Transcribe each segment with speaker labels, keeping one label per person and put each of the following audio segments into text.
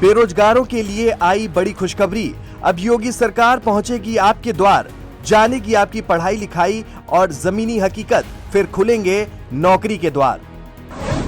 Speaker 1: बेरोजगारों के लिए आई बड़ी खुशखबरी। अब योगी सरकार पहुंचेगी आपके द्वार, जानेगी आपकी पढ़ाई लिखाई और जमीनी हकीकत, फिर खुलेंगे नौकरी के द्वार।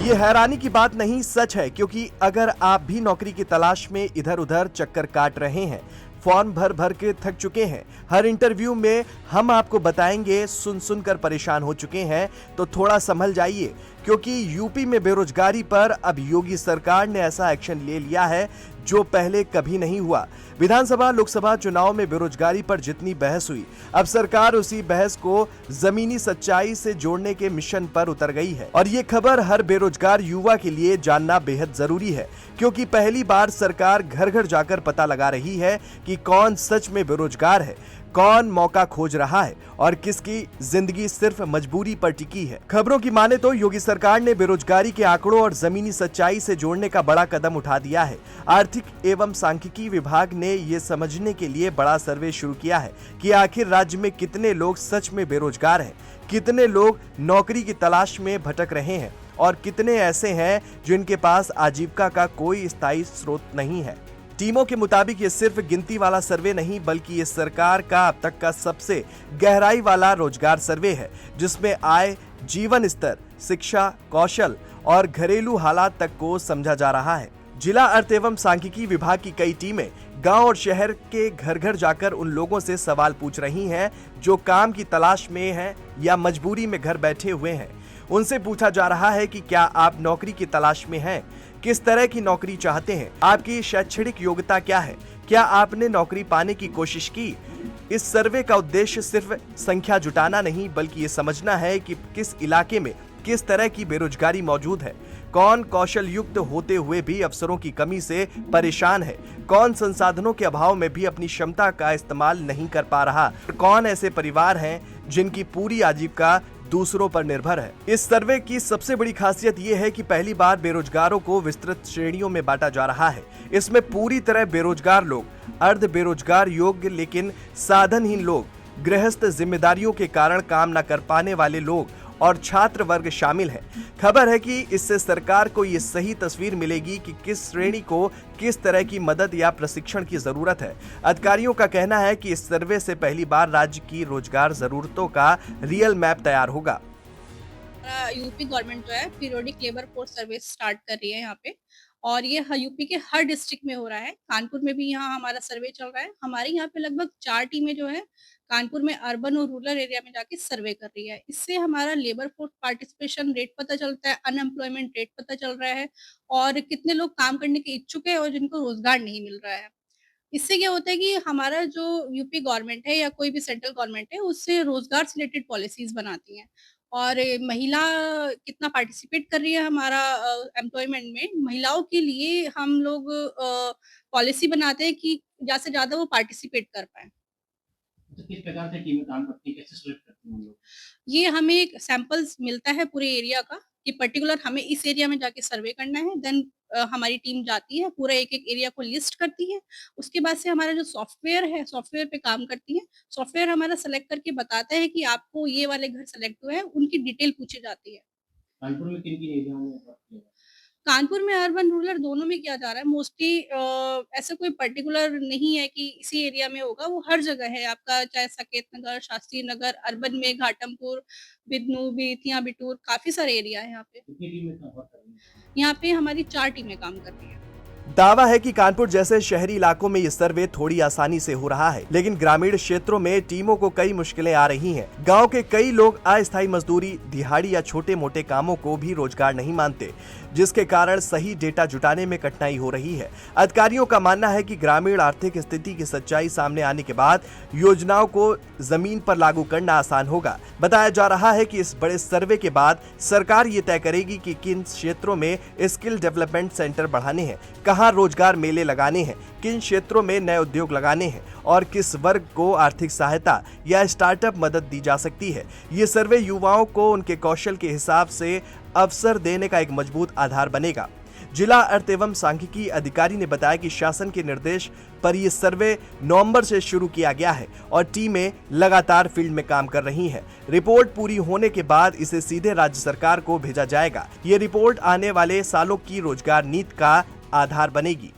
Speaker 1: ये हैरानी की बात नहीं, सच है, क्योंकि अगर आप भी नौकरी की तलाश में इधर उधर चक्कर काट रहे हैं, फॉर्म भर भर के थक चुके हैं, हर इंटरव्यू में हम आपको बताएंगे, सुन सुनकर परेशान हो चुके हैं, तो थोड़ा संभल जाइए, क्योंकि यूपी में बेरोजगारी पर अब योगी सरकार ने ऐसा एक्शन ले लिया है जो पहले कभी नहीं हुआ। विधानसभा लोकसभा चुनाव में बेरोजगारी पर जितनी बहस हुई, अब सरकार उसी बहस को जमीनी सच्चाई से जोड़ने के मिशन पर उतर गई है। और ये खबर हर बेरोजगार युवा के लिए जानना बेहद जरूरी है, क्योंकि पहली बार सरकार घर घर जाकर पता लगा रही है कि कौन सच में बेरोजगार है, कौन मौका खोज रहा है और किसकी जिंदगी सिर्फ मजबूरी पर टिकी है। खबरों की माने तो योगी सरकार ने बेरोजगारी के आंकड़ों और जमीनी सच्चाई से जोड़ने का बड़ा कदम उठा दिया है। आर्थिक एवं सांख्यिकी विभाग ने ये समझने के लिए बड़ा सर्वे शुरू किया है कि आखिर राज्य में कितने लोग सच में बेरोजगार हैं, कितने लोग नौकरी की तलाश में भटक रहे हैं और कितने ऐसे हैं जिनके पास आजीविका का कोई स्थायी स्रोत नहीं है। टीमों के मुताबिक ये सिर्फ गिनती वाला सर्वे नहीं, बल्कि ये सरकार का अब तक का सबसे गहराई वाला रोजगार सर्वे है, जिसमें आय, जीवन स्तर, शिक्षा, कौशल और घरेलू हालात तक को समझा जा रहा है। जिला अर्थ एवं सांख्यिकी विभाग की कई टीमें गांव और शहर के घर घर जाकर उन लोगों से सवाल पूछ रही हैं जो काम की तलाश में हैं या मजबूरी में घर बैठे हुए हैं। उनसे पूछा जा रहा है कि क्या आप नौकरी की तलाश में हैं, किस तरह की नौकरी चाहते हैं, आपकी शैक्षणिक योग्यता क्या है, क्या आपने नौकरी पाने की कोशिश की। इस सर्वे का उद्देश्य सिर्फ संख्या जुटाना नहीं, बल्कि ये समझना है कि किस इलाके में किस तरह की बेरोजगारी मौजूद है, कौन कौशल युक्त होते हुए भी अवसरों की कमी से परेशान है, कौन संसाधनों के अभाव में भी अपनी क्षमता का इस्तेमाल नहीं कर पा रहा, कौन ऐसे परिवार हैं जिनकी पूरी आजीविका दूसरों पर निर्भर है। इस सर्वे की सबसे बड़ी खासियत यह है कि पहली बार बेरोजगारों को विस्तृत श्रेणियों में बांटा जा रहा है। इसमें पूरी तरह बेरोजगार लोग, अर्ध बेरोजगार योग्य लेकिन साधनहीन लोग, गृहस्थ जिम्मेदारियों के कारण काम न कर पाने वाले लोग और छात्र वर्ग शामिल है। खबर है कि इससे सरकार को ये सही तस्वीर मिलेगी कि किस श्रेणी को किस तरह की मदद या प्रशिक्षण की जरूरत है। अधिकारियों का कहना है कि इस सर्वे से पहली बार राज्य की रोजगार जरूरतों का रियल मैप तैयार होगा।
Speaker 2: यूपी गवर्नमेंट जो है periodic labour force survey start कर रही है यहाँ पे, और ये यूपी के हर डिस्ट्रिक्ट में हो रहा है। कानपुर में भी यहाँ हमारा सर्वे चल रहा है। हमारे यहाँ पे लगभग 4 टीमें जो है कानपुर में अर्बन और रूरल एरिया में जाके सर्वे कर रही है। इससे हमारा लेबर फोर्स पार्टिसिपेशन रेट पता चलता है, अनएम्प्लॉयमेंट रेट पता चल रहा है और कितने लोग काम करने के इच्छुक है और जिनको रोजगार नहीं मिल रहा है। इससे क्या होता है कि हमारा जो यूपी गवर्नमेंट है या कोई भी सेंट्रल गवर्नमेंट है, उससे रोजगार से रिलेटेड पॉलिसीज बनाती हैं और महिला कितना पार्टिसिपेट कर रही है हमारा एम्प्लॉयमेंट में, महिलाओं के लिए हम लोग पॉलिसी बनाते हैं कि ज़्यादा से ज़्यादा वो पार्टिसिपेट कर पाएँ।
Speaker 3: तो किस प्रकार से टीमें काम करती हैं, कैसे सेलेक्ट करती हैं हम लोग?
Speaker 2: ये हमें एक सैंपल्स मिलता है पूरे एरिया का कि पर्टिकुलर हमें इस एरिया में जाके सर्वे करना है। देन हमारी टीम जाती है, पूरा एक-एक एरिया को लिस्ट करती है। उसके बाद से हमारा जो सॉफ्टवेयर है, सॉफ्टवेयर पे काम करती है। सॉफ्टवेयर हमारा सेलेक्ट करके बताता है कि आपको ये वाले घर सेलेक्ट हुए हैं, उनकी डिटेल पूछी जाती है।
Speaker 3: कानपुर में किन-किन एरियाओं में वर्क किया जाता है?
Speaker 2: कानपुर में अर्बन रूरल दोनों में किया जा रहा है। मोस्टली ऐसा कोई पर्टिकुलर नहीं है कि इसी एरिया में होगा, वो हर जगह है आपका, चाहे साकेत नगर, शास्त्री नगर, अर्बन में घाटमपुर, बिदनू, बेतिया, बिटूर, काफ़ी सारे एरिया है यहाँ पे।
Speaker 3: कितनी टीमें काम वर्क कर रही हैं?
Speaker 2: यहाँ पे हमारी 4 टीमें काम कर रही हैं।
Speaker 1: दावा है कि कानपुर जैसे शहरी इलाकों में ये सर्वे थोड़ी आसानी से हो रहा है, लेकिन ग्रामीण क्षेत्रों में टीमों को कई मुश्किलें आ रही हैं। गांव के कई लोग अस्थायी मजदूरी, दिहाड़ी या छोटे मोटे कामों को भी रोजगार नहीं मानते, जिसके कारण सही डेटा जुटाने में कठिनाई हो रही है। अधिकारियों का मानना है कि ग्रामीण आर्थिक स्थिति की सच्चाई सामने आने के बाद योजनाओं को जमीन पर लागू करना आसान होगा। बताया जा रहा है कि इस बड़े सर्वे के बाद सरकार ये तय करेगी कि किन क्षेत्रों में स्किल डेवलपमेंट सेंटर बढ़ाने हैं, कहां रोजगार मेले लगाने हैं, किन क्षेत्रों में नए उद्योग लगाने हैं और किस वर्ग को आर्थिक सहायता या स्टार्टअप मदद दी जा सकती है। ये सर्वे युवाओं को उनके कौशल के हिसाब से अवसर देने का एक मजबूत आधार बनेगा। जिला अर्थ एवं सांख्यिकी अधिकारी ने बताया कि शासन के निर्देश पर यह सर्वे नवंबर से शुरू किया गया है और टीमें लगातार फील्ड में काम कर रही हैं। रिपोर्ट पूरी होने के बाद इसे सीधे राज्य सरकार को भेजा जाएगा। ये रिपोर्ट आने वाले सालों की रोजगार नीति का आधार बनेगी।